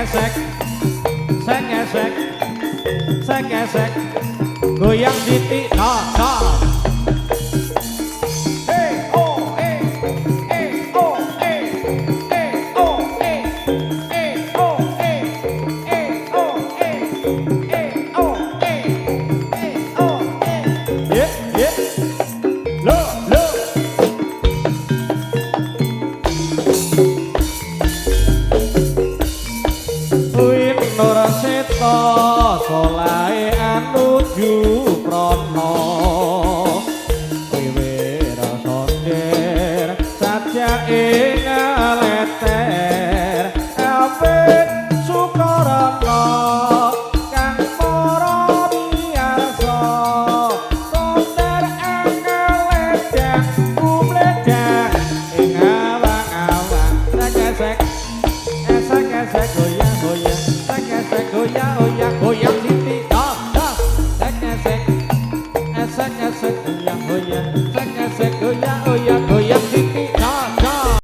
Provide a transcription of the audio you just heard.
esek, sek esek, sek esek, goyang titik no no. Solae anuju prana wiwira sonder sajake ngaleter awit sukarana kang para biasa sonder angledang umledang ing awang-awang sek